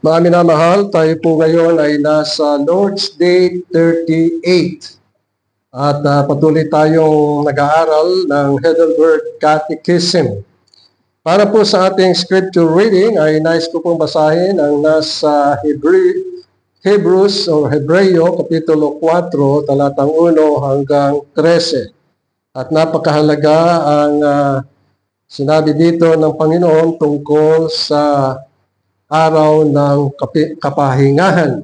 Mga minamahal, tayo po ngayon ay nasa Lord's Day 38 at patuloy tayong nag-aaral ng Heidelberg Catechism. Para po sa ating scripture reading ay nais ko pong basahin ang nasa Hebrews o Hebreo, Kapitulo 4, talatang 1 hanggang 13. At napakahalaga ang sinabi dito ng Panginoon tungkol sa araw ng kapahingahan.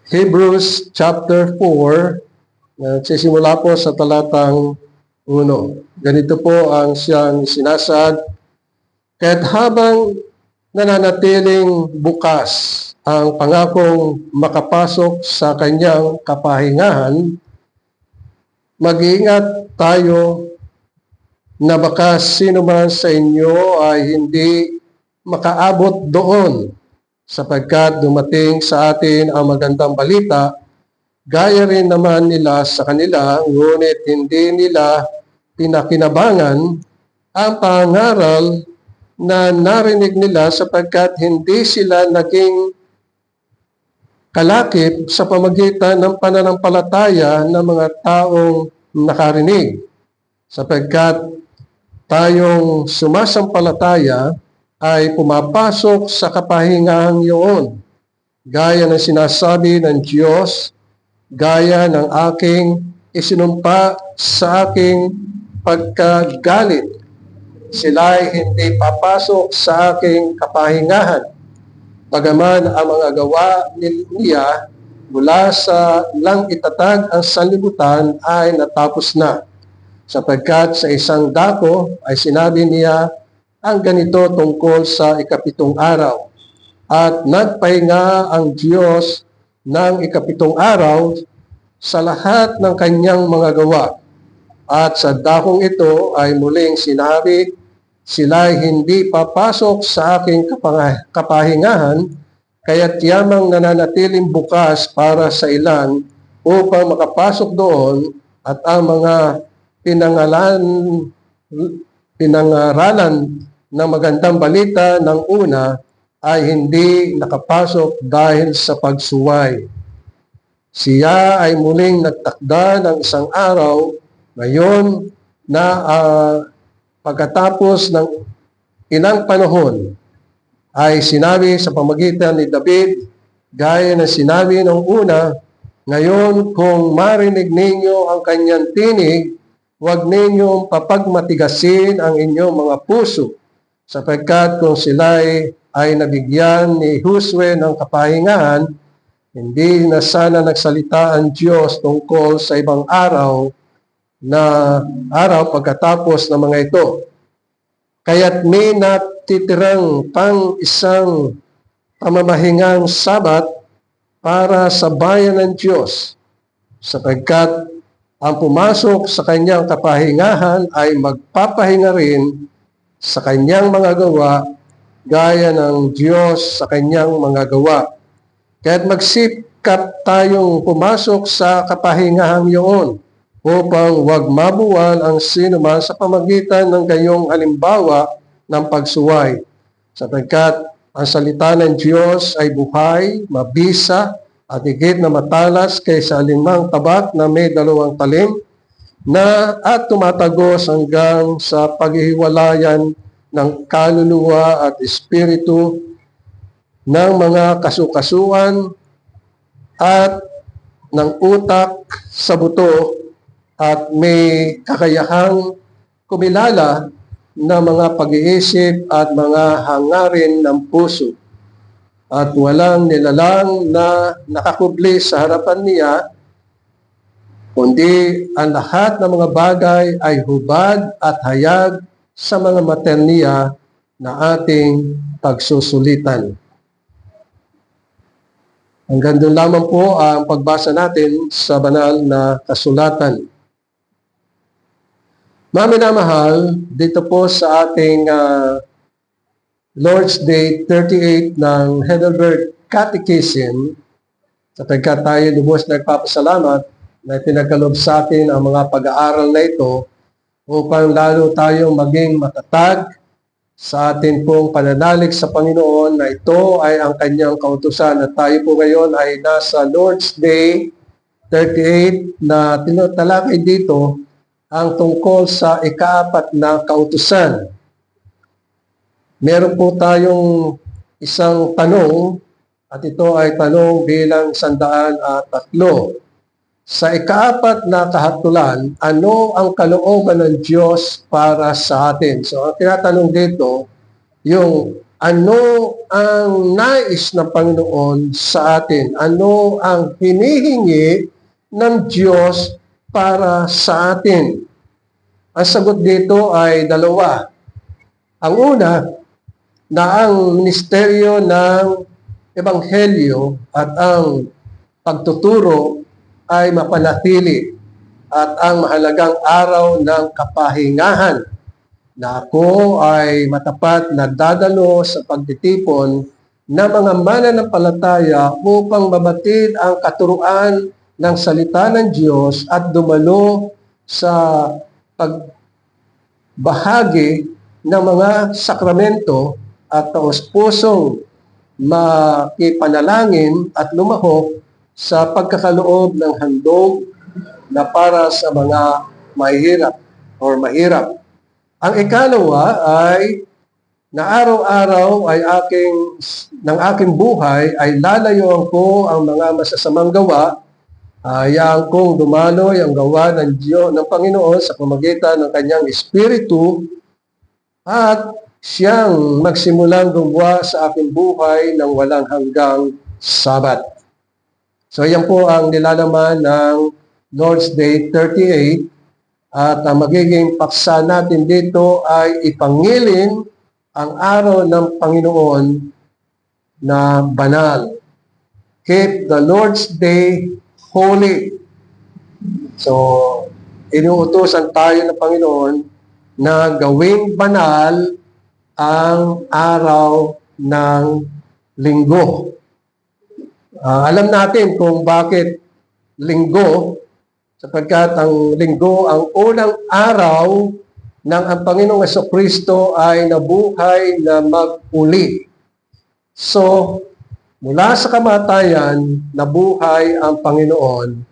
Hebrews chapter 4, nagsisimula po sa talatang 1. Ganito po ang siyang sinasad. Kaya't habang nananatiling bukas ang pangakong makapasok sa kanyang kapahingahan, mag-iingat tayo na baka sino man sa inyo ay hindi makaabot doon sapagkat dumating sa atin ang magandang balita, gaya rin naman nila sa kanila, ngunit hindi nila pinakinabangan ang pangaral na narinig nila sapagkat hindi sila naging kalakip sa pamagitan ng pananampalataya ng mga taong nakarinig. Sapagkat tayong sumasampalataya ay pumapasok sa kapahingahan yun. Gaya ng sinasabi ng Diyos, gaya ng aking isinumpa sa aking pagkagalit. Sila'y hindi papasok sa aking kapahingahan. Bagaman ang mga gawa niya mula sa lang itatag ang sanlibutan ay natapos na. Sapagkat sa isang dako ay sinabi niya ang ganito tungkol sa ikapitong araw. At nagpahinga ang Diyos ng ikapitong araw sa lahat ng kanyang mga gawa. At sa dakong ito ay muling sinabi, sila'y hindi papasok sa aking kapahingahan, kaya't yamang nananatiling bukas para sa ilan upang makapasok doon at ang mga pinangaralan ng magandang balita ng una ay hindi nakapasok dahil sa pagsuway. Siya ay muling nagtakda ng isang araw ngayon na pagkatapos ng ilang panahon ay sinabi sa pamagitan ni David, gaya na sinabi ng una, ngayon kung marinig ninyo ang kanyang tinig, huwag ninyong papagmatigasin ang inyong mga puso, sapagkat kung sila ay nabigyan ni Josue ng kapahingahan, hindi na sana nagsalita ang Diyos tungkol sa ibang araw pagkatapos ng mga ito. Kaya't may natitirang pang isang pamamahingang Sabat para sa bayan ng Diyos, sapagkat ang pumasok sa kanyang kapahingahan ay magpapahinga rin sa kanyang mga gawa, gaya ng Diyos sa kanyang mga gawa. Kaya't magsikap tayong pumasok sa kapahingahan yun, upang huwag mabuwal ang sinuman sa pamagitan ng gayong halimbawa ng pagsuway. Sapagkat ang salita ng Diyos ay buhay, mabisa, at higit na matalas kaysa alinmang tabak na may 2 talim, at tumatagos hanggang sa paghihiwalayan ng kaluluwa at espiritu, ng mga kasukasuan at ng utak sa buto, at may kakayahang kumilala ng mga pag-iisip at mga hangarin ng puso. At walang nilalang na nakakubli sa harapan niya, kundi ang lahat ng mga bagay ay hubad at hayag sa mga mata niya na ating pagsusulitan. Hanggang doon lamang po ang pagbasa natin sa banal na kasulatan. Mga minamahal, dito po sa ating Lord's Day 38 ng Heidelberg Catechism, sapagkat tayo lubos nagpapasalamat na pinagkaloob sa atin ang mga pag-aaral na ito upang lalo tayong maging matatag sa atin pong pananalig sa Panginoon na ito ay ang kanyang kautusan at tayo po ngayon ay nasa Lord's Day 38 na tinatalakay dito ang tungkol sa ikaapat na kautusan. Meron po tayong isang tanong at ito ay tanong bilang 103. Sa ikaapat na kahatulan, ano ang kalooban ng Diyos para sa atin? So, ang tinatanong dito, yung ano ang nais ng Panginoon sa atin? Ano ang hinihingi ng Diyos para sa atin? Ang sagot dito ay dalawa. Ang una, na ang ministeryo ng Ebanghelyo at ang pagtuturo ay mapanatili at ang mahalagang araw ng kapahingahan na ako ay matapat na dadalo sa pagtitipon ng mga mananampalataya upang mabatid ang katuruan ng salita ng Diyos at dumalo sa pagbahagi ng mga sakramento at taos-pusong makipanalangin at lumahok sa pagkakaloob ng handog na para sa mga mahirap or mahirap. Ang ikalawa ay na araw-araw ay ng aking buhay ay lalayuan ko ang mga masasamang gawa, hayaan kong dumaloy ang gawa ng Diyos, ng Panginoon sa pamamagitan ng kanyang Espiritu at siyang magsimulang gumawa sa aking buhay ng walang hanggang Sabat. So yan po ang nilalaman ng Lord's Day 38 at ang magiging paksa natin dito ay ipangilin ang araw ng Panginoon na banal. Keep the Lord's Day holy. So, inuutosan tayo ng Panginoon na gawing banal ang araw ng linggo. Alam natin kung bakit linggo, sapagkat ang linggo ang unang araw ng ang Panginoong Jesucristo ay nabuhay na mag-uli. So, mula sa kamatayan, nabuhay ang Panginoon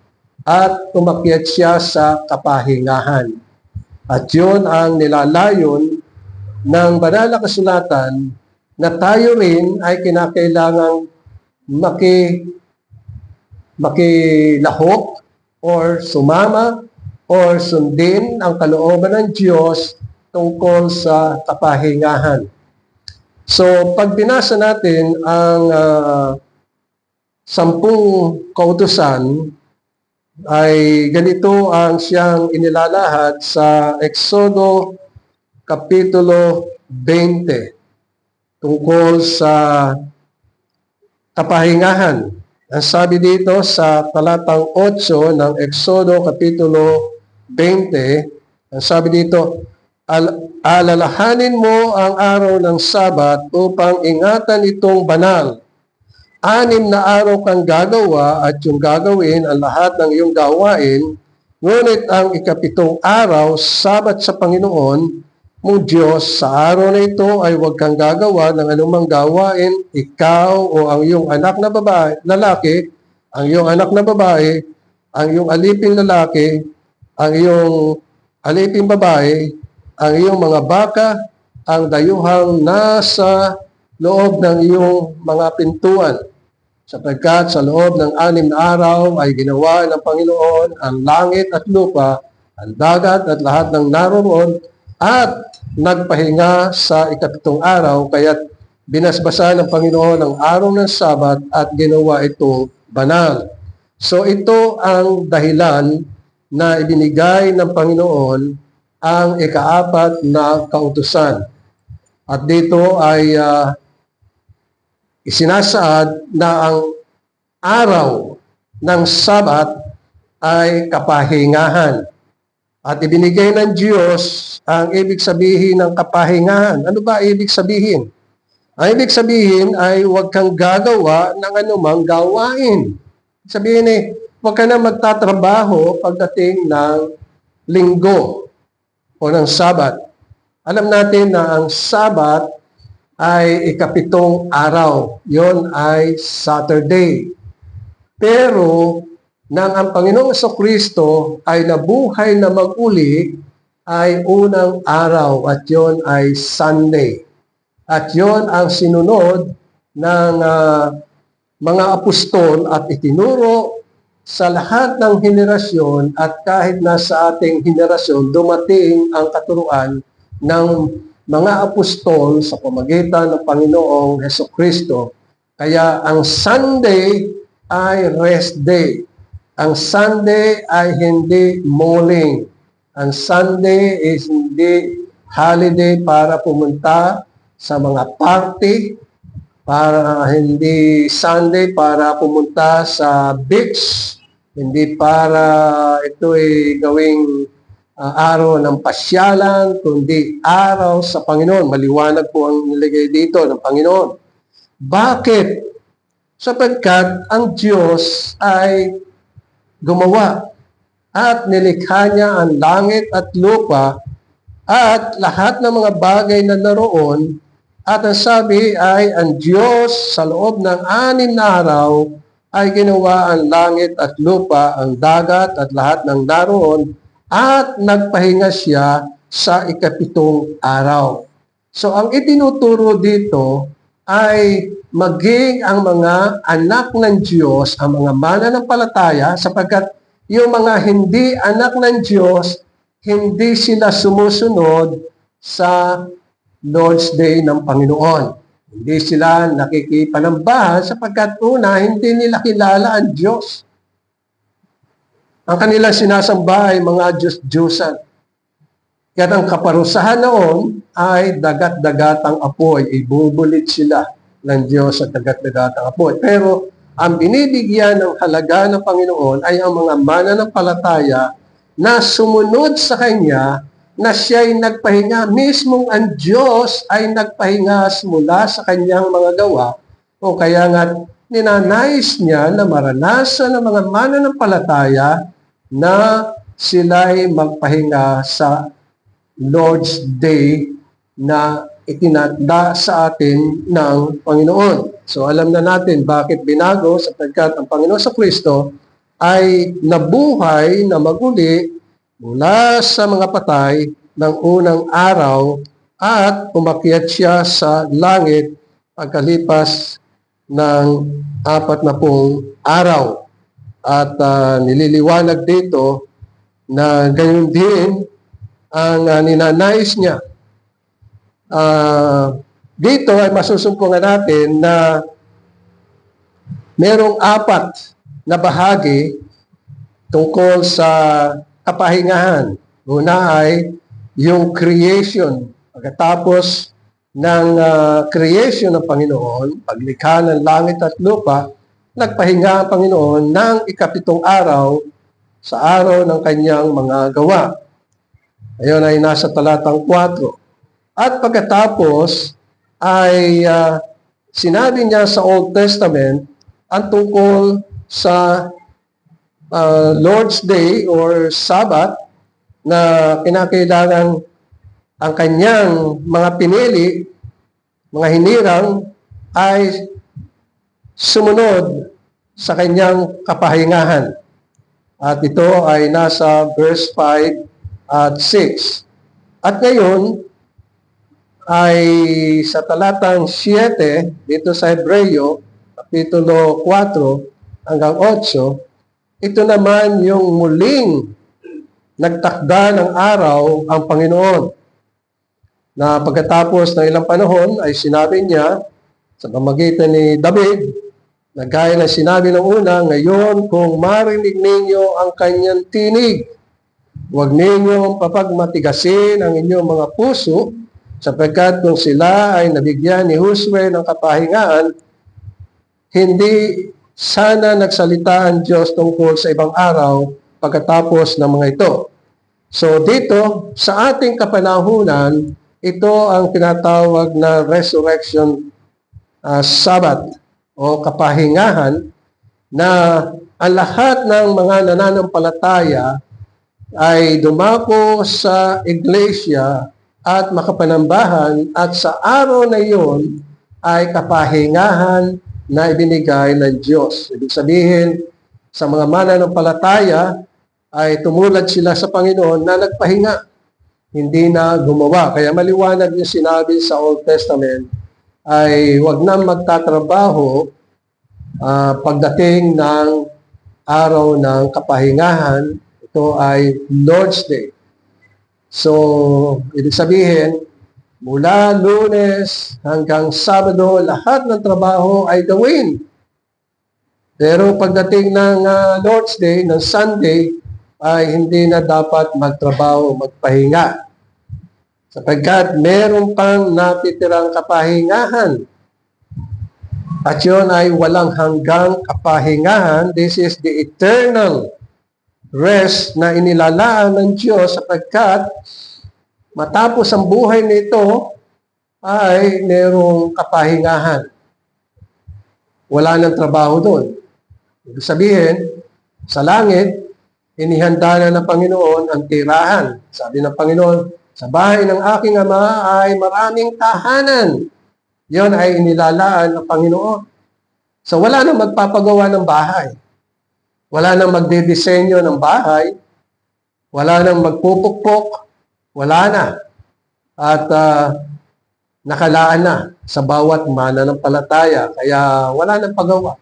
at umakyat siya sa kapahingahan. At yun ang nilalayon ng banal na kasulatan na tayo rin ay kinakailangang makilahok or sumama or sundin ang kalooban ng Diyos tungkol sa kapahingahan. So, pag binasa natin ang 10 kautusan, ay ganito ang siyang inilalahad sa Exodo Kapitulo 20 tungkol sa kapahingahan. Ang sabi dito sa talatang 8 ng Exodo Kapitulo 20, ang sabi dito, alalahanin mo ang araw ng Sabat upang ingatan itong banal. 6 na araw kang gagawa at yung gagawin ang lahat ng iyong gawain, ngunit ang ikapitong araw, Sabat sa Panginoon, mong Diyos, sa araw na ito ay huwag kang gagawa ng anumang gawain, ikaw o ang iyong anak na babae, lalaki, ang iyong anak na babae, ang iyong aliping lalaki, ang iyong aliping babae, ang iyong mga baka, ang dayuhang nasa loob ng iyong mga pintuan. Sapagkat sa loob ng 6 na araw ay ginawa ng Panginoon ang langit at lupa, ang dagat at lahat ng naroon, at nagpahinga sa ikapitong araw, kaya't binasbasa ng Panginoon ang araw ng Sabat at ginawa itong banal. So ito ang dahilan na ibinigay ng Panginoon ang ikaapat na kautusan. At dito ay isinasaad na ang araw ng Sabat ay kapahingahan. At ibinigay ng Diyos ang ibig sabihin ng kapahingahan. Ano ba ibig sabihin? Ang ibig sabihin ay huwag kang gagawa ng anumang gawain. Sabihin huwag ka na magtatrabaho pagdating ng linggo o ng Sabat. Alam natin na ang Sabat ay ikapitong araw. Yon ay Saturday. Pero nang ang Panginoong Kristo ay nabuhay na mag-uli, ay unang araw at yon ay Sunday. At yon ang sinunod ng mga apostol at itinuro sa lahat ng henerasyon, at kahit nasa ating henerasyon, dumating ang katuruan ng mga apostol sa pamagitan ng Panginoong Hesukristo. Kaya ang Sunday ay rest day. Ang Sunday ay hindi mulling. Ang Sunday is hindi holiday para pumunta sa mga party, para hindi Sunday para pumunta sa beach, hindi para ito ay gawing araw ng pasyalan, kundi araw sa Panginoon. Maliwanag po ang nilagay dito ng Panginoon. Bakit? Sapagkat ang Diyos ay gumawa at nilikha niya ang langit at lupa at lahat ng mga bagay na naroon, at ang sabi ay ang Diyos sa loob ng 6 na araw ay ginawa ang langit at lupa, ang dagat at lahat ng naroon, at nagpahinga siya sa ikapitong araw. So ang itinuturo dito ay maging ang mga anak ng Diyos, ang mga mananampalataya, sapagkat yung mga hindi anak ng Diyos, hindi sila sumusunod sa Lord's Day ng Panginoon. Hindi sila nakikipanambahan sapagkat una, hindi nila kilala ang Diyos. Ang kanilang sinasamba ay mga Diyos-Diyosan. Kaya ang kaparusahan noon ay dagat-dagatang apoy. Ibubulit sila ng Diyos sa dagat-dagatang apoy. Pero ang binibigyan ng halaga ng Panginoon ay ang mga mananampalataya na sumunod sa Kanya, na siya'y nagpahinga. Mismong ang Diyos ay nagpahinga mula sa Kanyang mga gawa. O kaya nga, ninanais niya na maranasan ng mga mananampalataya na sila'y magpahinga sa Lord's Day na itinakda sa atin ng Panginoon. So alam na natin bakit binago, sapagkat ang Panginoon sa Kristo ay nabuhay na maguli mula sa mga patay ng unang araw at umakyat siya sa langit pagkalipas ng 40 araw. At nililiwanag dito na gayon din ang ninanais niya. Dito ay masusumpungan natin na merong 4 na bahagi tungkol sa kapahingahan. Una ay yung creation. Pagkatapos ng creation ng Panginoon, paglikha ng langit at lupa, nagpahinga ang Panginoon ng ikapitong araw sa araw ng kanyang mga gawa. Ayon ay nasa talatang 4. At pagkatapos ay sinabi niya sa Old Testament ang tungkol sa Lord's Day or Sabbath, na kinakailangan ang kanyang mga pinili, mga hinirang, ay sumunod sa kanyang kapahingahan. At ito ay nasa verse 5 at 6. At ngayon ay sa talatang 7 dito sa Hebreo, kapitulo 4 hanggang 8, ito naman yung muling nagtakda ng araw ang Panginoon, na pagkatapos ng ilang panahon ay sinabi niya sa pamamagitan ni David, na gaya na sinabi ng una, ngayon kung marinig ninyo ang kanyang tinig, huwag ninyong papagmatigasin ang inyong mga puso, sapagkat kung sila ay nabigyan ni Josue ng kapahingaan, hindi sana nagsalita ang Diyos tungkol sa ibang araw pagkatapos ng mga ito. So dito, sa ating kapanahunan, ito ang tinatawag na Resurrection Sabbath o kapahingahan, na ang lahat ng mga nananampalataya ay dumako sa iglesia at makapanambahan, at sa araw na iyon ay kapahingahan na ibinigay ng Diyos. Ibig sabihin, sa mga mananampalataya ay tumulad sila sa Panginoon na nagpahinga, hindi na gumawa. Kaya maliwanag yung sinabi sa Old Testament ay huwag na magtatrabaho pagdating ng araw ng kapahingahan. Ito ay Lord's Day. So, ibig sabihin, mula Lunes hanggang Sabado, lahat ng trabaho ay gawin. Pero pagdating ng Lord's Day, ng Sunday, ay hindi na dapat magtrabaho, magpahinga. Sapagkat meron pang natitirang kapahingahan. At yun ay walang hanggang kapahingahan. This is the eternal rest na inilalaan ng Diyos sapagkat matapos ang buhay nito ay merong kapahingahan. Wala nang trabaho doon. Ibig sabihin, sa langit, inihanda na ng Panginoon ang tirahan. Sabi ng Panginoon, sa bahay ng aking Ama ay maraming tahanan. Yon ay inilalaan ng Panginoon. So wala nang magpapagawa ng bahay. Wala nang magdidisenyo ng bahay. Wala nang magpupukpok. Wala na. At nakalaan na sa bawat mananampalataya. Kaya wala nang pagawa.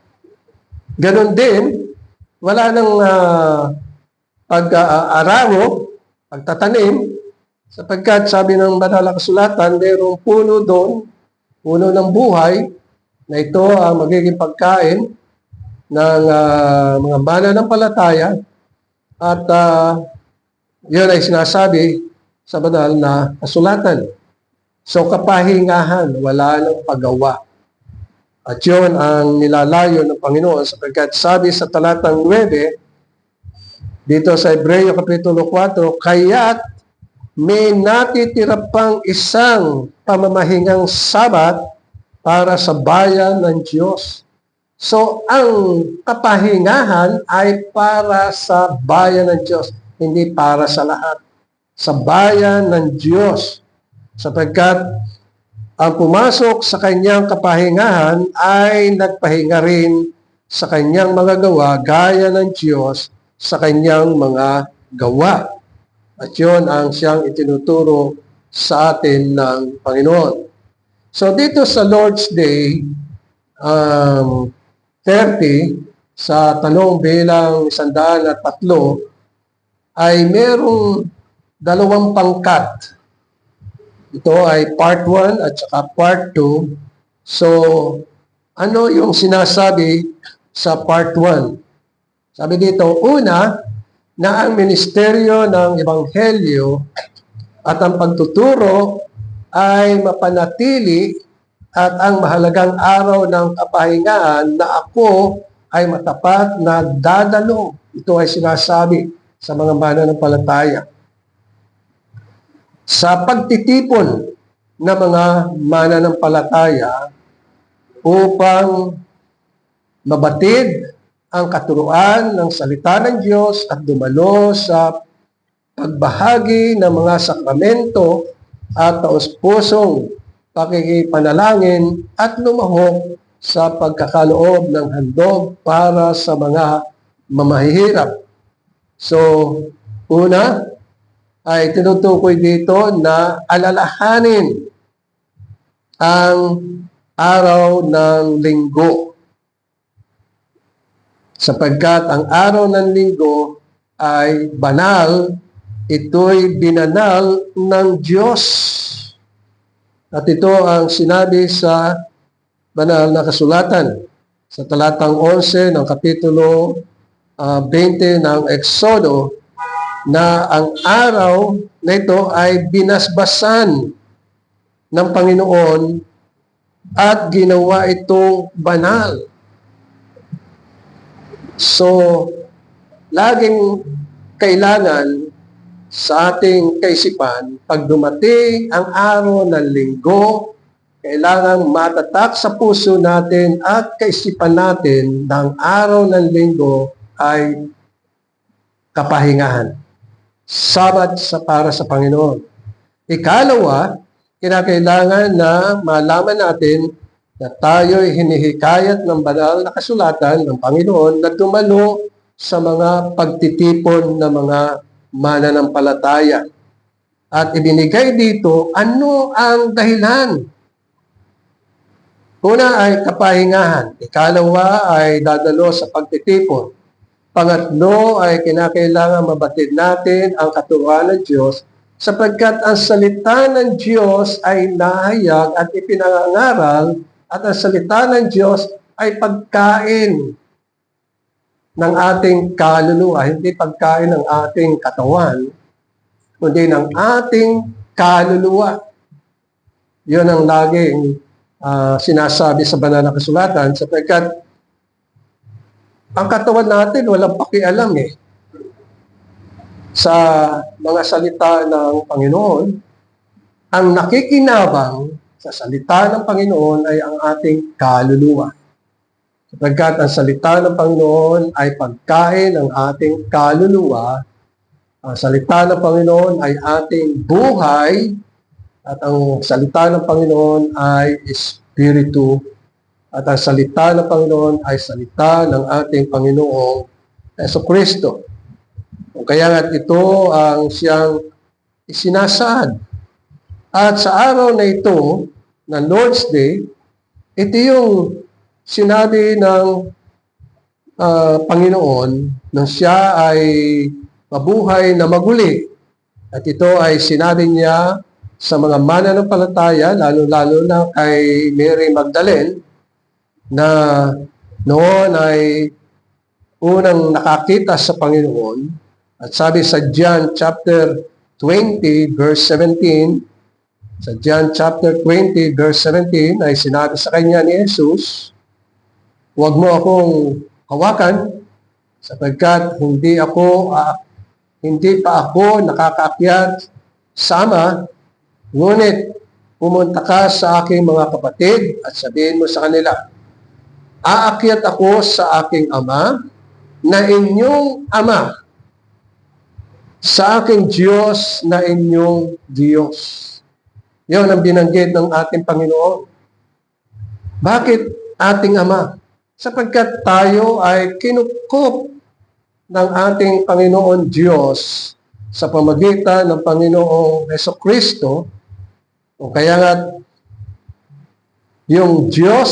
Ganon din, wala nang pag-aararo, pagtatanim, sapagkat sabi ng banal na kasulatan, mayroong puno doon, puno ng buhay, na ito ang magiging pagkain ng mga mananampalataya. At yun ay sinasabi sa banal na kasulatan. So kapahingahan, wala nang paggawa. At yun ang nilalayo ng Panginoon sapagkat sabi sa talatang 9, dito sa Hebreo Kapitulo 4, kaya't may natitira pang isang pamamahingang Sabat para sa bayan ng Diyos. So, ang kapahingahan ay para sa bayan ng Diyos, hindi para sa lahat. Sa bayan ng Diyos. Sapagkat ang pumasok sa kanyang kapahingahan ay nagpahinga rin sa kanyang mga gawa gaya ng Diyos sa kanyang mga gawa. At yun ang siyang itinuturo sa atin ng Panginoon. So dito sa Lord's Day 30, sa tanong bilang 103, ay merong dalawang pangkat. Ito ay part 1 at saka part 2. So, ano yung sinasabi sa part 1? Sabi dito, una, na ang ministeryo ng Ebanghelyo at ang pagtuturo ay mapanatili at ang mahalagang araw ng kapahingahan na ako ay matapat na dadalo. Ito ay sinasabi sa mga mananampalataya. Sa pagtitipon ng mga mananampalataya upang mabatid ang katuruan ng salita ng Diyos at dumalo sa pagbahagi ng mga sakramento at taos-pusong pakikipanalangin at lumahok sa pagkakaloob ng handog para sa mga mamahihirap. So, una, ay tinutukoy dito na alalahanin ang araw ng linggo. Sapagkat ang araw ng linggo ay banal, ito'y binanal ng Diyos. At ito ang sinabi sa banal na kasulatan sa talatang 11 ng kapitulo 20 ng Exodo, na ang araw na ito ay binasbasan ng Panginoon at ginawa itong banal. So, laging kailangan sa ating kaisipan, pag dumating ang araw ng linggo, kailangan matatak sa puso natin at kaisipan natin na ang araw ng linggo ay kapahingahan. Sabat para sa Panginoon. Ikalawa, kinakailangan na malaman natin na tayo'y hinihikayat ng banal na kasulatan ng Panginoon na dumalo sa mga pagtitipon ng mga mananampalataya. At ibinigay dito, ano ang dahilan? Una ay kapahingahan. Ikalawa ay dadalo sa pagtitipon. Pangatlo ay kinakailangan mabatid natin ang katuruan ng Diyos sapagkat ang salita ng Diyos ay nahayag at ipinangangaral at ang salita ng Diyos ay pagkain ng ating kaluluwa, hindi pagkain ng ating katawan, kundi ng ating kaluluwa. Yun ang laging sinasabi sa banal na kasulatan sapagkat ang katawan natin walang pakialam sa mga salita ng Panginoon. Ang nakikinabang sa salita ng Panginoon ay ang ating kaluluwa. Sapagkat ang salita ng Panginoon ay pagkain ng ating kaluluwa. Ang salita ng Panginoon ay ating buhay at ang salita ng Panginoon ay Espiritu at ang salita ng Panginoon ay salita ng ating Panginoong Jesucristo. Kaya nga ito ang siyang isinasaad. At sa araw na ito, na Lord's Day, ito yung sinabi ng Panginoon nang siya ay mabuhay na maguli. At ito ay sinabi niya sa mga mananampalataya, lalo-lalo na kay Mary Magdalene, na noon ay unang nakakita sa Panginoon. At sabi sa John chapter 20 verse 17, sa John chapter 20 verse 17 ay sinabi sa kanya ni Jesus, "Huwag mo akong hawakan sapagkat hindi pa ako nakakaakyat sa Ama, ngunit pumunta ka sa aking mga kapatid at sabihin mo sa kanila, aakyat ako sa aking Ama na inyong Ama, sa aking Diyos na inyong Diyos." Yun ang binanggit ng ating Panginoon. Bakit ating Ama? Sapagkat tayo ay kinukup ng ating Panginoon Diyos sa pamagitan ng Panginoong Jesucristo. O kaya nga, yung Diyos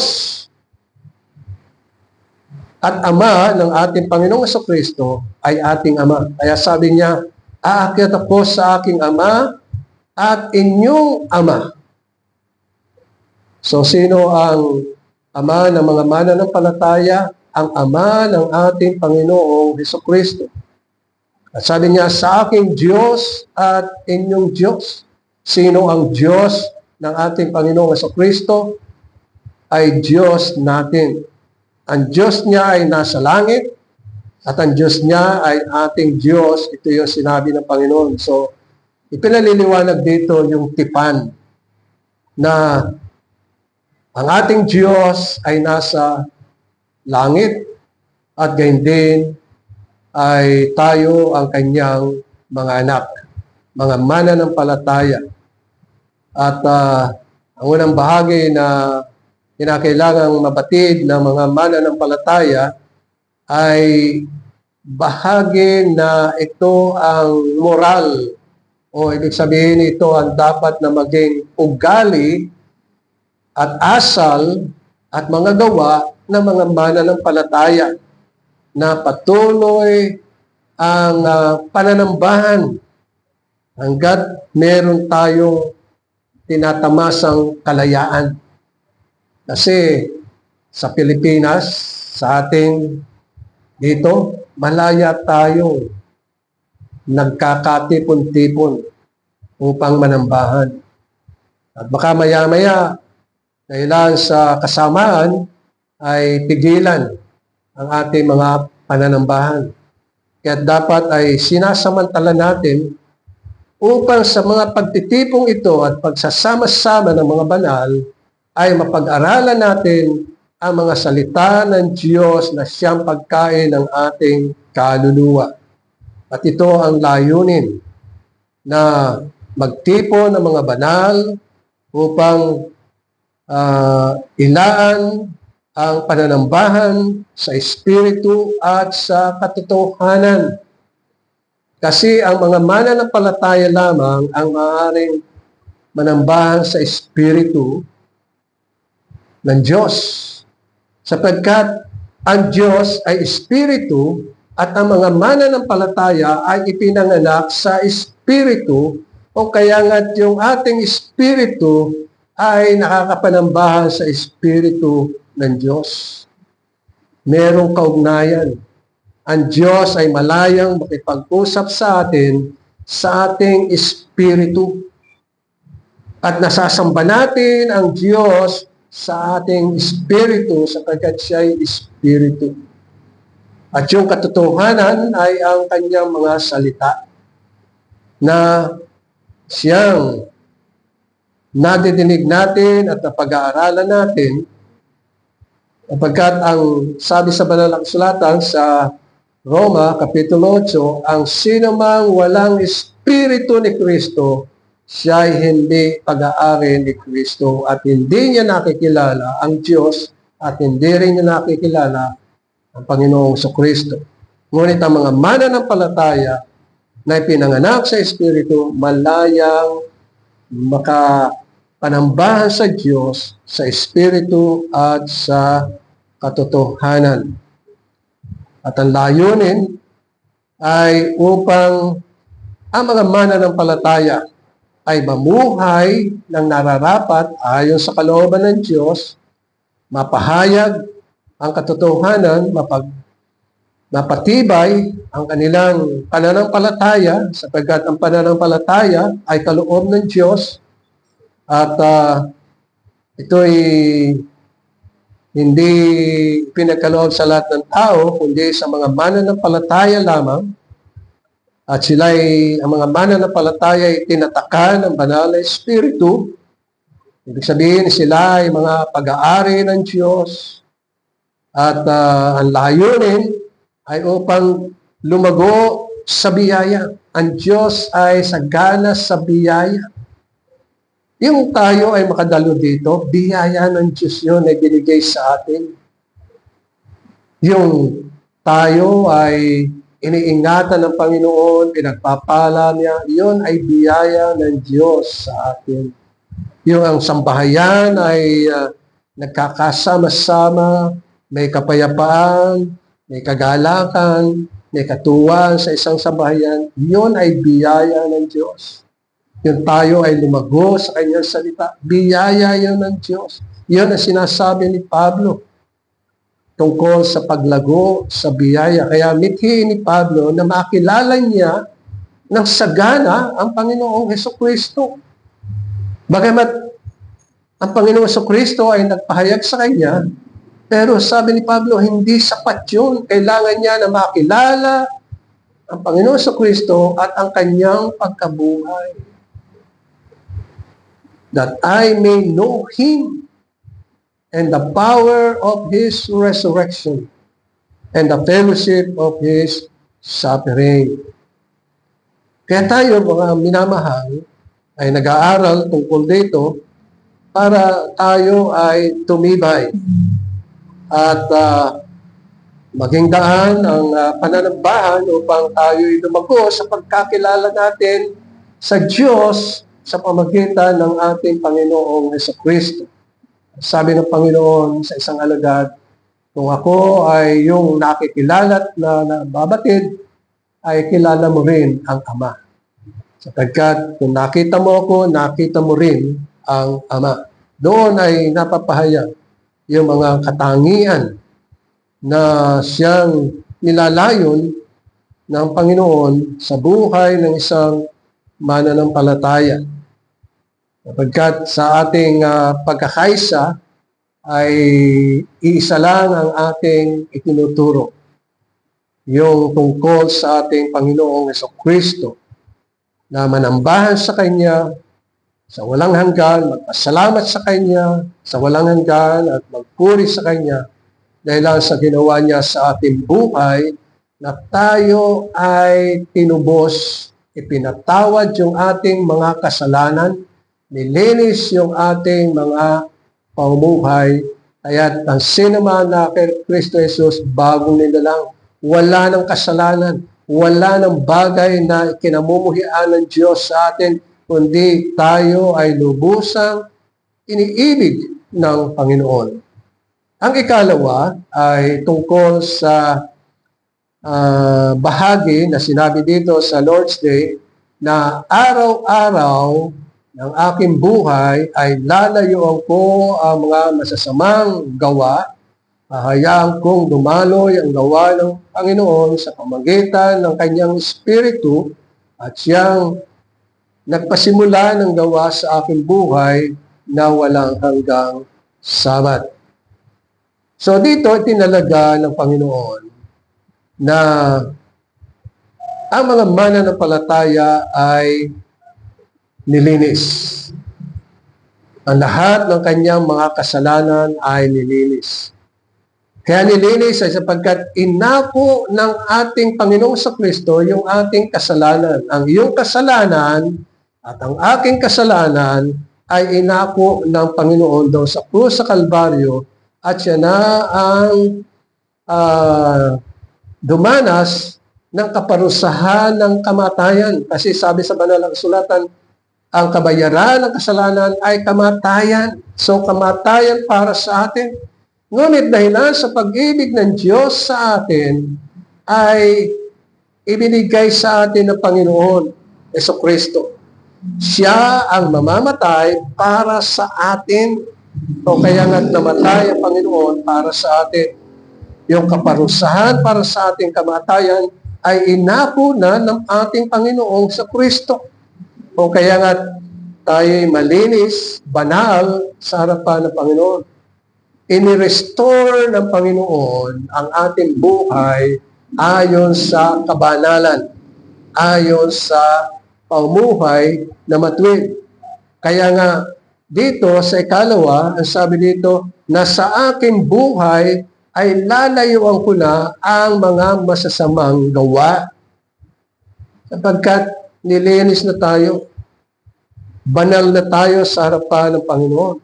at Ama ng ating Panginoong Jesucristo ay ating Ama. Kaya sabi niya, aakyat ako sa aking Ama at inyong Ama. So, sino ang Ama ng mga mananampalataya? Ang Ama ng ating Panginoong Jesucristo. At sabi niya, sa aking Diyos at inyong Diyos. Sino ang Diyos ng ating Panginoong Jesucristo? Ay Diyos natin. Ang Diyos niya ay nasa langit at ang Diyos niya ay ating Diyos. Ito yung sinabi ng Panginoon. So, ipinaliliwanag dito yung tipan na ang ating Diyos ay nasa langit at gayon din ay tayo ang kanyang mga anak, mga mananampalataya. At ang unang bahagi na kinakailangang mabatid ng mga mananampalataya ay bahagi na ito ang moral o ibig sabihin ito ang dapat na maging ugali at asal at mga gawa ng mga mananampalataya na patuloy ang pananambahan hanggat meron tayong tinatamasang kalayaan. Kasi sa Pilipinas, sa ating dito, malaya tayong nagkakatipon-tipon upang manambahan. At baka maya-maya, dahil sa kasamaan, ay pigilan ang ating mga pananambahan. Kaya dapat ay sinasamantala natin upang sa mga pagtitipong ito at pagsasama-sama ng mga banal, ay mapag-aralan natin ang mga salita ng Diyos na siyang pagkain ng ating kaluluwa. At ito ang layunin na magtipon ng mga banal upang ilaan ang pananambahan sa Espiritu at sa katotohanan. Kasi ang mga mananampalataya lamang ang maaaring manambahan sa Espiritu ng Diyos. Sapagkat ang Diyos ay Espiritu at ang mga mananampalataya ay ipinanganak sa Espiritu, o kaya nga yung ating Espiritu ay nakakapanambahan sa Espiritu ng Diyos. Merong kaugnayan. Ang Diyos ay malayang makipag-usap sa atin sa ating Espiritu. At nasasamba natin ang Diyos sa ating Espiritu sapagkat siya ay Espiritu. At yung katotohanan ay ang kanyang mga salita na siyang nadidinig natin at napag-aaralan natin, sapagkat ang sabi sa banal na kasulatan sa Roma, Kapitulo 8, ang sinumang walang Espiritu ni Kristo, siya ay hindi pag-aari ni Kristo at hindi niya nakikilala ang Diyos at hindi rin niya nakikilala ang Panginoong Kristo. Ngunit ang mga mananampalataya na ipinanganak sa Espiritu, malayang makapanambahan sa Diyos, sa Espiritu at sa katotohanan. At ang layunin ay upang ang mga mananampalataya ay mamuhay ng nararapat ayon sa kalooban ng Diyos, mapahayag ang katotohanan, mapatibay ang kanilang pananampalataya, sapagkat ang pananampalataya ay kaloob ng Diyos at ito'y hindi pinagkaloob sa lahat ng tao, kundi sa mga mananampalataya lamang. At ang mga mananampalataya ay tinatakan ng banal na Espiritu. Ibig sabihin, sila ay mga pag-aari ng Diyos. At ang layunin ay upang lumago sa biyaya. Ang Diyos ay sagana sa biyaya. Yung tayo ay makadalo dito, biyaya ng Diyos yun ay binigay sa atin. Yung tayo ay iniingatan ng Panginoon, pinagpapala niya, yun ay biyaya ng Diyos sa atin. Yung ang sambahayan ay nagkakasama-sama, may kapayapaan, may kagalakan, may katuwang sa isang sambahayan, yun ay biyaya ng Diyos. Yung tayo ay lumago sa kanyang salita, biyaya yun ng Diyos. Yun ang sinasabi ni Pablo tungkol sa paglago sa biyaya. Kaya mithi ni Pablo na makilala niya ng sagana ang Panginoong Hesukristo. Bagamat ang Panginoong Hesukristo ay nagpahayag sa kanya, pero sabi ni Pablo, hindi sapat yun. Kailangan niya na makilala ang Panginoong Hesukristo at ang kanyang pagkabuhay. That I may know Him and the power of His resurrection and the fellowship of His suffering. Kaya tayo, mga minamahal, ay nag-aaral tungkol dito para tayo ay tumibay at maging daan ang pananambahan upang tayo ay lumago sa pagkakilala natin sa Diyos sa pamagitan ng ating Panginoong Hesukristo. Sabi ng Panginoon sa isang alagad, kung ako ay yung nakikilala at nababatid, ay kilala mo rin ang Ama. Sapagkat kung nakita mo ako, nakita mo rin ang Ama. Doon ay napapahayag yung mga katangian na siyang nilalayon ng Panginoon sa buhay ng isang mananampalataya. Sapagkat sa ating pagkakaisa ay iisa lang ang ating itinuturo. Yung tungkol sa ating Panginoong Hesukristo na manambahan sa Kanya sa walang hanggan, magpasalamat sa Kanya sa walang hanggan at magpuri sa Kanya dahil lang sa ginawa niya sa ating buhay na tayo ay tinubos, ipinatawad yung ating mga kasalanan, nilinis yung ating mga pamumuhay, kaya ang sino man na kay Kristo Jesus, bagong nilalang, wala ng kasalanan, wala ng bagay na kinamumuhian ng Diyos sa atin, kundi tayo ay lubusang iniibig ng Panginoon. Ang ikalawa ay tungkol sa bahagi na sinabi dito sa Lord's Day na araw-araw ng aking buhay ay lalayuan ko ang mga masasamang gawa. Hahayaan kong dumaloy ang gawa ng Panginoon sa pamamagitan ng kanyang Espiritu at siyang nagpasimula ng gawa sa aking buhay na walang hanggang sabat. So dito tinalaga ng Panginoon na ang mga mananampalataya ay nilinis. Ang lahat ng kanyang mga kasalanan ay nilinis. Kaya nilinis ay sapagkat inako ng ating Panginoong Kristo yung ating kasalanan. Ang iyong kasalanan at ang aking kasalanan ay inako ng Panginoon daw sa krus sa Kalbaryo at siya na ang dumanas ng kaparusahan ng kamatayan. Kasi sabi sa banal na kasulatan, ang kabayaran ng kasalanan ay kamatayan. So kamatayan para sa atin. Ngunit dahilan sa pag-ibig ng Diyos sa atin, ay ibinigay sa atin ng Panginoon, Jesucristo. Siya ang mamamatay para sa atin. O kaya nga namatay ang Panginoon para sa atin. Yung kaparusahan para sa ating kamatayan ay inako na ng ating Panginoong sa Kristo. O kaya nga tayo'y malinis, banal sa harapan ng Panginoon. Inirestore ng Panginoon ang ating buhay ayon sa kabanalan, ayon sa pamumuhay na matuwid. Kaya nga dito sa ikalawa, ang sabi dito, na sa aking buhay ay lalayuan ko na ang mga masasamang gawa. Sapagkat nilinis na tayo, banal na tayo sa harapan ng Panginoon.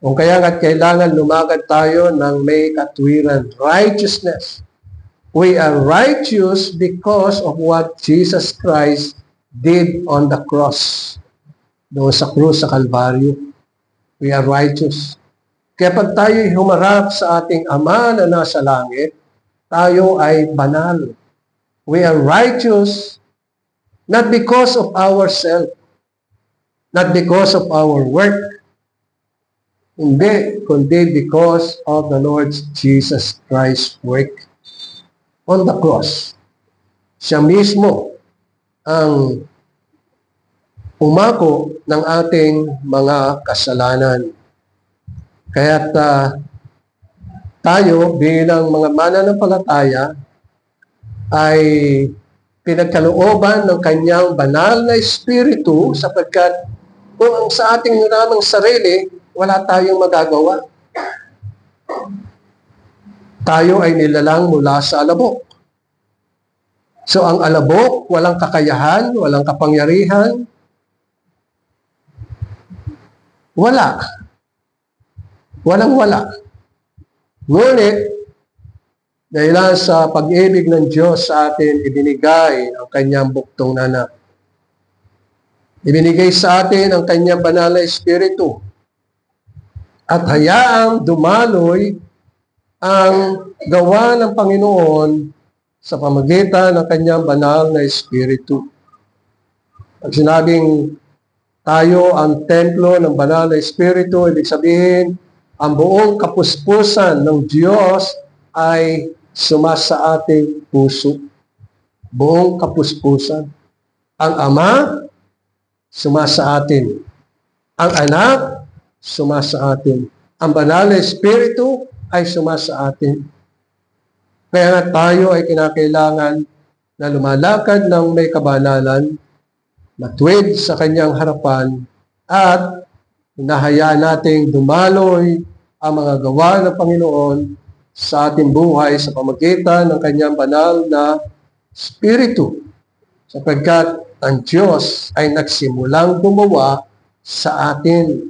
Kung kaya nga kailangan lumagad tayo ng may katwiran, righteousness. We are righteous because of what Jesus Christ did on the cross. Doon sa krus sa Kalbaryo. We are righteous. Kaya pag tayo'y humarap sa ating Ama na nasa langit, tayo ay banal. We are righteous not because of ourselves, not because of our work, hindi, kundi because of the Lord Jesus Christ's work on the cross. Siya mismo ang umako ng ating mga kasalanan. Kaya tayo bilang mga mananampalataya ay pinagkalooban ng kanyang banal na Espiritu sapagkat kung sa ating namang sarili, wala tayong magagawa. Tayo ay nilalang mula sa alabok. So ang alabok, walang kakayahan, walang kapangyarihan, wala. Walang-wala. Ngunit, dahil sa pag-ibig ng Diyos sa atin, ibinigay ang kanyang buktong na anak. Ibinigay sa atin ang kanyang banal na Espiritu. At hayaang dumaloy ang gawa ng Panginoon sa pamamagitan ng kanyang banal na Espiritu. Pag sinabing tayo ang templo ng banal na Espiritu, ibig sabihin, ang buong kapuspusan ng Diyos ay sumasa ating puso. Buong kapuspusan. Ang Ama, sumasa atin. Ang Anak, sumasa atin. Ang banal na Espiritu ay sumasa atin. Kaya nga tayo ay kinakailangan na lumalakad ng may kabanalan, matuwid sa kanyang harapan, at hinahayaan nating dumaloy ang mga gawa ng Panginoon sa ating buhay sa pamamagitan ng kanyang banal na Espiritu. sapagkat ang Diyos ay nagsimulang gumawa sa atin.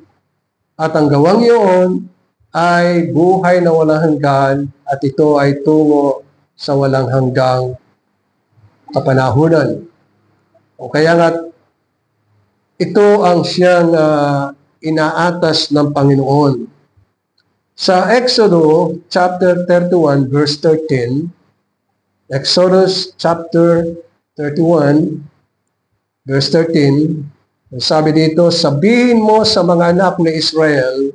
At ang gawang iyon ay buhay na walang hanggan at ito ay tungo sa walang hanggang kapanahunan. O kaya nga, ito ang siyang inaatas ng Panginoon. Sa Exodus chapter 31 verse 13, Exodus chapter 31 verse 13, sabi dito, sabihin mo sa mga anak ni Israel,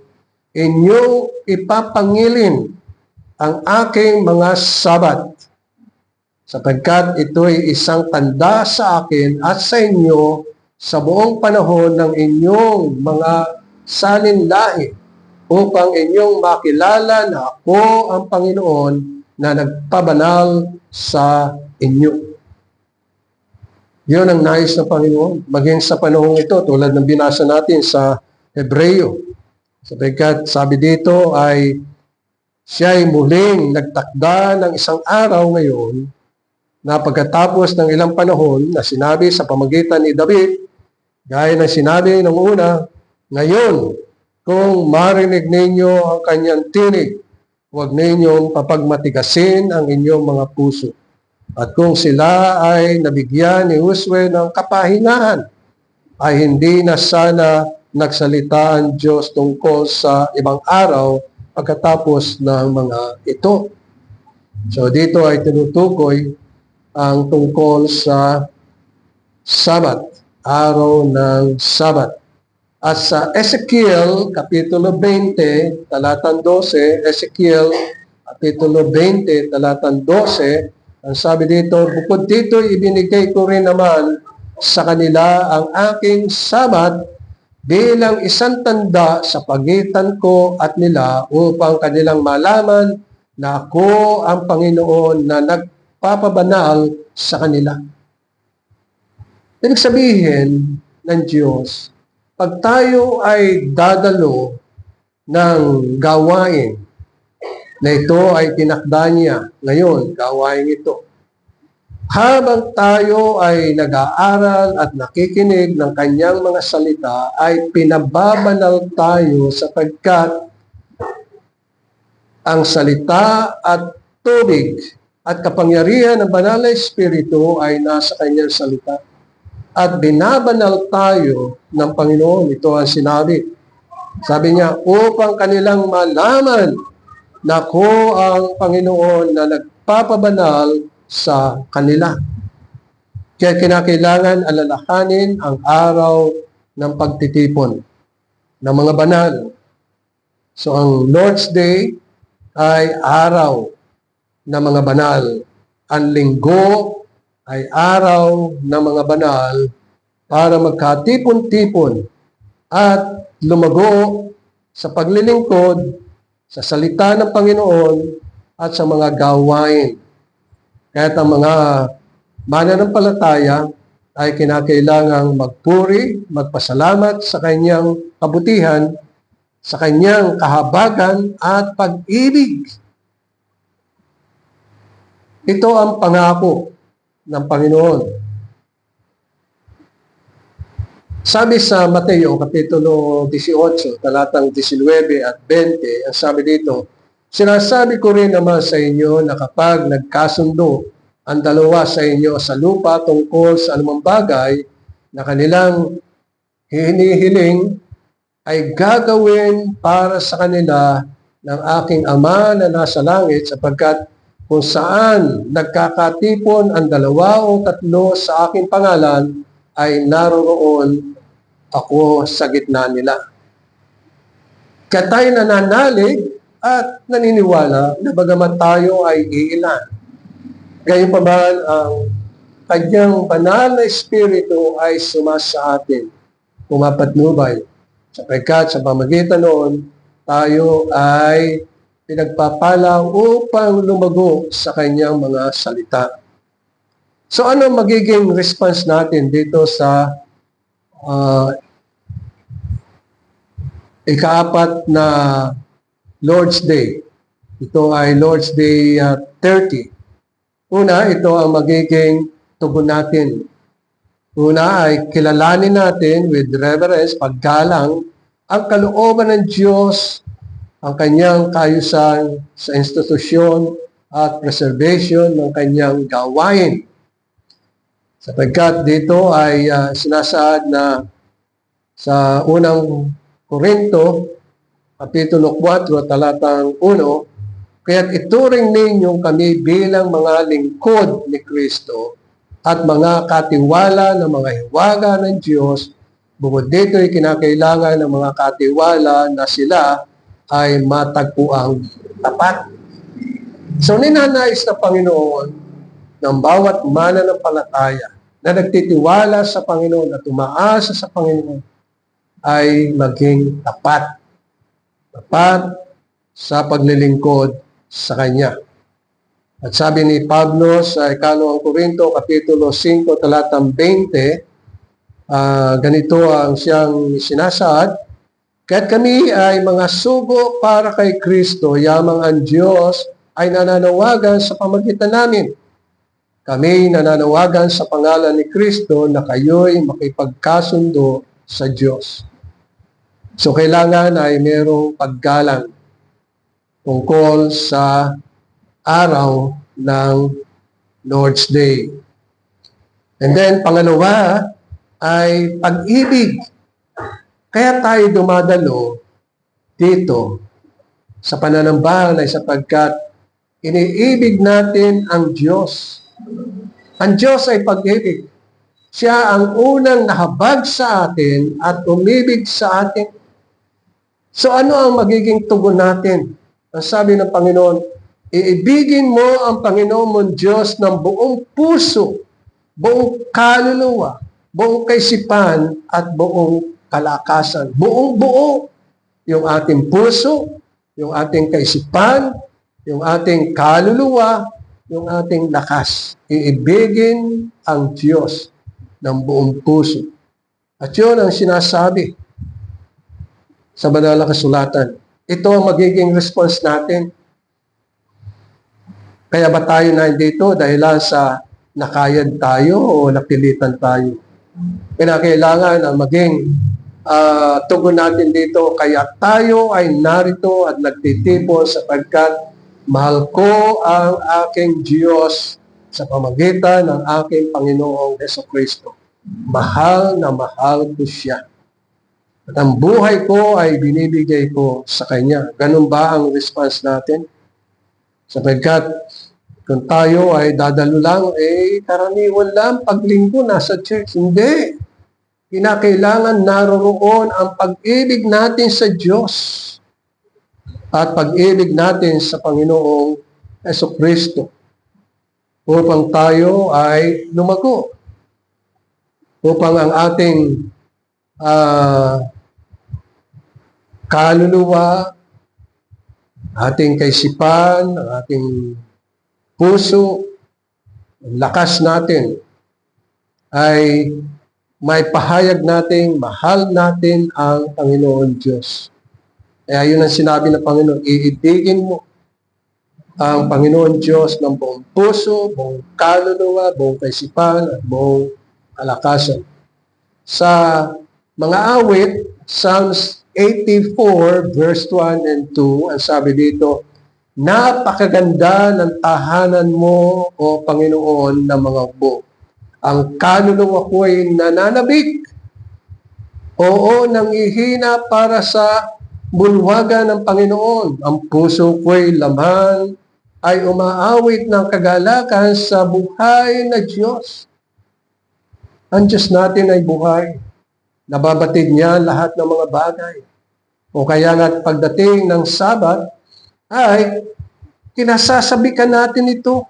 inyong ipapangilin ang aking mga sabat, sapagkat ito'y isang tanda sa akin at sa inyo sa buong panahon ng inyong mga salinlahi, upang inyong makilala na ako ang Panginoon na nagpabanal sa inyo. Yun ang nais ng Panginoon. Maging sa panahong ito, tulad ng binasa natin sa Hebreo. Sapagkat sabi dito ay siya ay muling nagtakda ng isang araw ngayon na pagkatapos ng ilang panahon na sinabi sa pamagitan ni David, gaya ng sinabi ng una, ngayon, kung marinig ninyo ang kanyang tinig, huwag ninyong papagmatigasin ang inyong mga puso. At kung sila ay nabigyan ni Josue ng kapahingahan, ay hindi na sana nagsalita ang Diyos tungkol sa ibang araw pagkatapos ng mga ito. So dito ay tinutukoy ang tungkol sa Sabat, araw ng Sabat. At sa Ezekiel, Kapitulo 20, talatang 12, Ezekiel, Kapitulo 20, talatang 12, ang sabi dito, bukod dito, ibinigay ko rin naman sa kanila ang aking sabat bilang isang tanda sa pagitan ko at nila upang kanilang malaman na ako ang Panginoon na nagpapabanal sa kanila. Ibig sabihin ng Diyos, pag tayo ay dadalo ng gawain, na ito ay tinakda niya ngayon, gawain ito. Habang tayo ay nag-aaral at nakikinig ng kanyang mga salita, ay pinababanal tayo sapagkat ang salita at tubig at kapangyarihan ng banal na Espiritu ay nasa kanyang salita. At binabanal tayo ng Panginoon. Ito ang sinabi. Sabi niya, upang kanilang malaman na ako ang Panginoon na nagpapabanal sa kanila. Kaya kinakailangan alalahanin ang araw ng pagtitipon ng mga banal. So ang Lord's Day ay araw ng mga banal. Ang linggo ay araw ng mga banal para magkatipon-tipon at lumago sa paglilingkod sa salita ng Panginoon at sa mga gawain. Kaya ang mga mananampalataya ay kinakailangang magpuri, magpasalamat sa kanyang kabutihan, sa kanyang kahabagan at pag-ibig. Ito ang pangako ng Panginoon. Sabi sa Mateo, Kapitulo 18, talatang 19 at 20, ang sabi dito, sinasabi ko rin naman sa inyo na kapag nagkasundo ang dalawa sa inyo sa lupa tungkol sa anumang bagay na kanilang hinihiling, ay gagawin para sa kanila ng aking Ama na nasa langit, sapagkat kung saan nagkakatipon ang dalawa o tatlo sa aking pangalan, ay naroroon ako sa gitna nila. Kaya tayo nananalig at naniniwala na bagamat tayo ay iilan, gayon pa man ang kanyang banal na Espiritu ay sumasa atin, pumapatnubay, sapagkat sa pamagitan noon, tayo ay pinagpapala upang lumago sa kanyang mga salita. So ano magiging response natin dito sa ikaapat na Lord's Day? Ito ay Lord's Day 30. Una, ito ang magiging tugon natin. Una ay kilalanin natin with reverence, paggalang, ang kalooban ng Diyos, ang kanyang kaayusan sa institusyon at preservation ng kanyang gawain. Sapagkat dito ay sinasaad na sa unang Korinto, Kapitulo 4, talatang 1, kaya't ituring ninyong kami bilang mga lingkod ni Kristo at mga katiwala ng mga hiwaga ng Diyos. Bukod dito ay kinakailangan ng mga katiwala na sila ay matagpuang tapat. So ninanais na Panginoon ng bawat mananampalataya na nagtitiwala sa Panginoon at umaasa sa Panginoon ay maging tapat. Tapat sa paglilingkod sa Kanya. At sabi ni Pablo sa Ikalawang Korinto, Kapitulo 5, talatang 20, ganito ang siyang sinasaad, kaya't kami ay mga sugo para kay Kristo, yamang ang Diyos ay nananawagan sa pamagitan namin. Kami nananawagan sa pangalan ni Kristo na kayo'y makipagkasundo sa Diyos. So kailangan ay merong paggalang tungkol sa araw ng Lord's Day. And then pangalawa ay pag-ibig. Kaya tayo dumadalo dito sa pananambahan ay sapagkat iniibig natin ang Diyos. Ang Diyos ay pag-ibig. Siya ang unang nahabag sa atin at umibig sa atin. So ano ang magiging tugon natin? Ang sabi ng Panginoon, iibigin mo ang Panginoon mong Diyos ng buong puso, buong kaluluwa, buong kaisipan, at buong kalakasan. Buong buo. Yung ating puso, yung ating kaisipan, yung ating kaluluwa, yung ating lakas. Iibigin ang Diyos ng buong puso. At yun ang sinasabi sa banal na kasulatan. Ito ang magiging response natin. Kaya ba tayo nandito dahilan sa nakayad tayo o napilitan tayo? Kailangan ang maging tugon natin dito, kaya tayo ay narito at nagtitipon sapagkat mahal ko ang aking Diyos sa pamagitan ng aking Panginoong Jesucristo. Mahal na mahal ko siya. At ang buhay ko ay binibigay ko sa Kanya. Ganun ba ang response natin? Sapagkat kung tayo ay dadalo lang, karaniwan lang paglinggo nasa church. Hindi. Kinakailangan naroroon ang pag-ibig natin sa Diyos at pag-ibig natin sa Panginoong Jesucristo upang tayo ay lumago. Upang ang ating kaluluwa, ating kaisipan, ang ating puso, ang lakas natin ay may pahayag natin, mahal natin ang Panginoon Diyos. Kaya yun ang sinabi ng Panginoon, iibigin mo ang Panginoon Diyos ng buong puso, buong kaluluwa, buong kaisipan, at buong kalakasan. Sa mga awit, Psalms 84 verse 1 and 2, ang sabi dito, napakaganda ng tahanan mo, o Panginoon, ng mga hukbo. Ang kaluluwa ko'y nananabik. Oo, nangihina para sa bulwagan ng Panginoon. Ang puso ko'y laman ay umaawit ng kagalakan sa buhay na Diyos. Ang Diyos natin ay buhay. Nababatid niya lahat ng mga bagay. O kaya nga pagdating ng Sabat, ay kinasasabikan natin ito.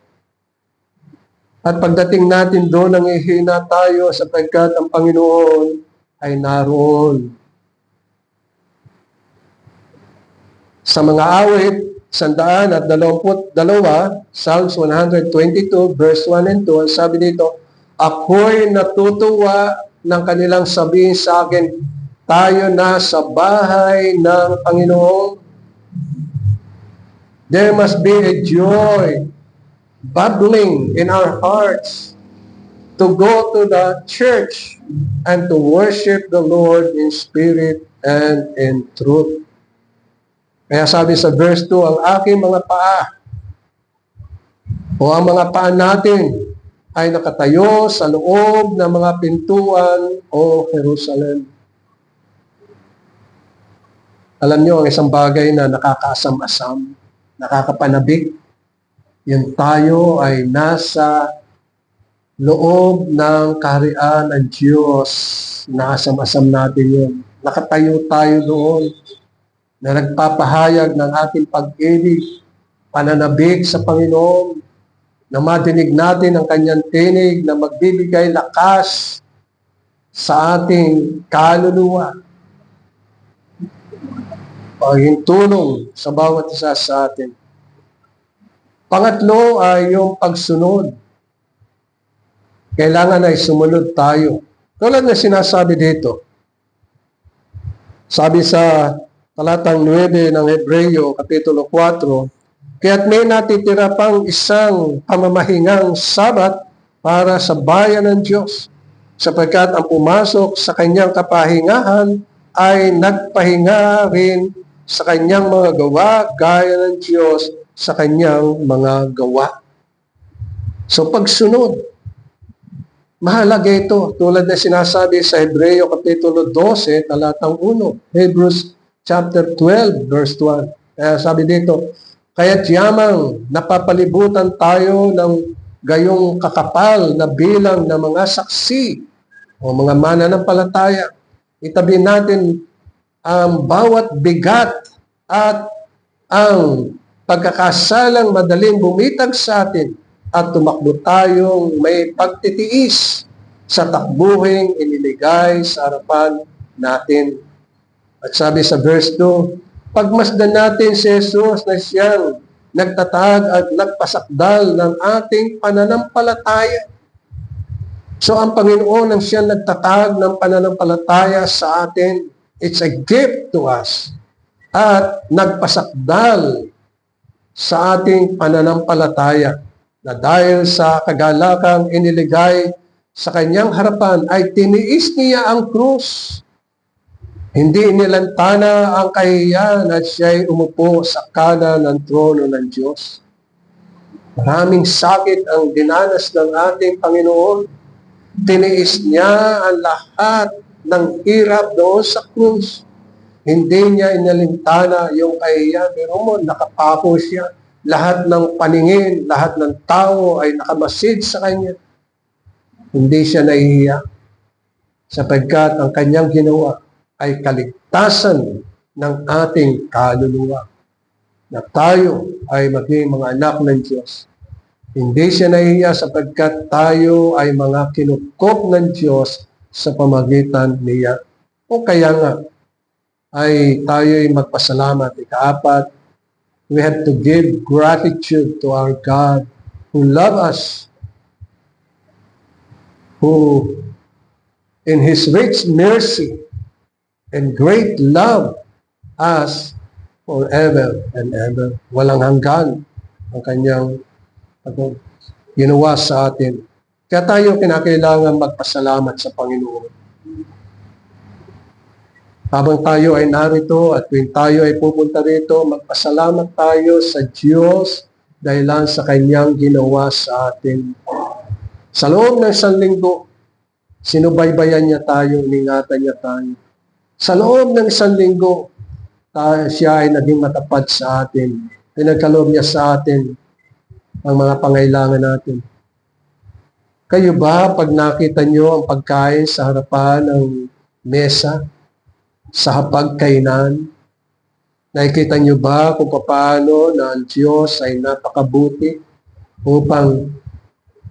At pagdating natin doon, nangihina tayo sapagkat ang Panginoon ay naroon. Sa mga awit, 122, Psalms 122, verse 1 and 2, ang sabi dito, ako'y natutuwa ng kanilang sabihin sa akin, tayo na sa bahay ng Panginoon. There must be a joy bubbling in our hearts to go to the church and to worship the Lord in spirit and in truth. Kaya sabi sa verse 2, ang aking mga paa o ang mga paa natin ay nakatayo sa loob ng mga pintuan o Jerusalem. Alam niyo, ang isang bagay na nakakaasam-asam, nakakapanabik, yun tayo ay nasa loob ng kaharian ng Diyos. Naasam-asam natin yun. Nakatayo tayo doon na nagpapahayag ng ating pag-ibig, pananabik sa Panginoon, na madinig natin ang kanyang tinig na magbibigay lakas sa ating kaluluwa. Pagintulong sa bawat isa sa atin. Pangatlo ay yung pagsunod. Kailangan ay sumunod tayo. Tulad na sinasabi dito, sabi sa talatang 9 ng Hebreo, Kapitulo 4, kaya't may natitira pang isang pamamahingang Sabat para sa bayan ng Diyos, sapagkat ang pumasok sa kanyang kapahingahan ay nagpahinga rin sa kanyang mga gawa, gaya ng Diyos sa kanyang mga gawa. So pagsunod, mahalaga ito. Tulad na sinasabi sa Hebreo Kapitulo 12, talatang 1. Hebrews chapter 12, verse 1. Kaya sabi dito, kaya't yamang napapalibutan tayo ng gayong kakapal na bilang ng mga saksi o mga mananampalataya. Itabi natin ang bawat bigat at ang pagkakasalang madaling bumitag sa atin at tumakbo tayong may pagtitiis sa takbuhing iniligay sa harapan natin. At sabi sa verse 2, pagmasdan natin si Jesus na siyang nagtatag at nagpasakdal ng ating pananampalataya. So ang Panginoon ang siyang nagtatag ng pananampalataya sa atin. It's a gift to us. At nagpasakdal sa ating pananampalataya na dahil sa kagalakang iniligay sa kanyang harapan ay tiniis niya ang krus. Hindi inilantana ang kahihiyan at siya'y umupo sa kanan ng trono ng Diyos. Maraming sakit ang dinanas ng ating Panginoon. Tiniis niya ang lahat ng hirap doon sa krus. Hindi niya inalintana yung kahihiyan. Pero mo, nakapako siya. Lahat ng paningin, lahat ng tao ay nakamasid sa kanya. Hindi siya nahihiya. Sapagkat ang kanyang ginawa ay kaligtasan ng ating kaluluwa. Na tayo ay maging mga anak ng Diyos. Hindi siya nahihiya sapagkat tayo ay mga kinukop ng Diyos sa pamagitan niya. O kaya nga, ay tayo ay magpasalamat. Ikaapat, we have to give gratitude to our God who loves us, who in His rich mercy and great love us forever and ever. Walang hanggan ang kanyang ginawa sa atin. Kaya tayo kinakailangan magpasalamat sa Panginoon. Habang tayo ay narito at tuwing tayo ay pupunta rito, magpasalamat tayo sa Diyos dahilan sa kanyang ginawa sa atin. Sa loob ng isang linggo, sinubaybayan niya tayo, iningatan niya tayo. Sa loob ng isang linggo, siya ay naging matapat sa atin. Pinagkaloob niya sa atin ang mga pangailangan natin. Kayo ba, pag nakita niyo ang pagkain sa harapan ng mesa, sa hapagkainan, nakikita niyo ba kung paano na ang Diyos ay napakabuti upang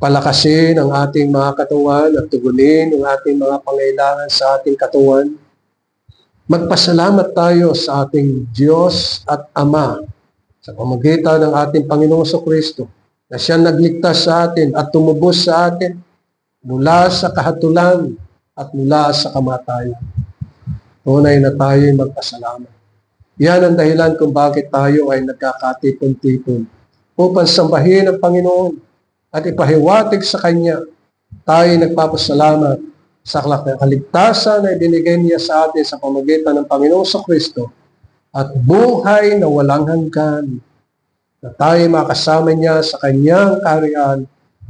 palakasin ang ating mga katawan at tugunin ang ating mga pangailangan sa ating katawan? Magpasalamat tayo sa ating Diyos at Ama sa pamamagitan ng ating Panginoong Kristo na siya nagligtas sa atin at tumubos sa atin mula sa kahatulan at mula sa kamatayan. Tunay na tayo ay magpasalamat. Yan ang dahilan kung bakit tayo ay nagkakatipon-tipon upang sambahin ang Panginoon at ipahiwatig sa Kanya Tayo nagpapasalamat sa kaligtasan na ibinigay niya sa atin sa pamamagitan ng Panginoong Kristo at buhay na walang hanggan, na tayo makasama niya sa kanyang kaharian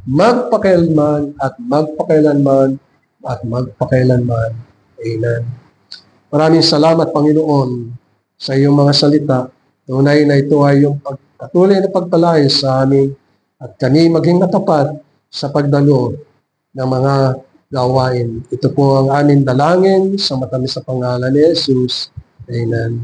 magpakailanman at magpakailanman at magpakailanman. Amen. Maraming salamat, Panginoon, sa iyong mga salita. Tunay na ito ay yung patuloy na pagpalain sa amin at kami maging natapat sa pagdalo ng mga gawain. Ito po ang aming dalangin sa matamis na pangalan ni Jesus. Amen.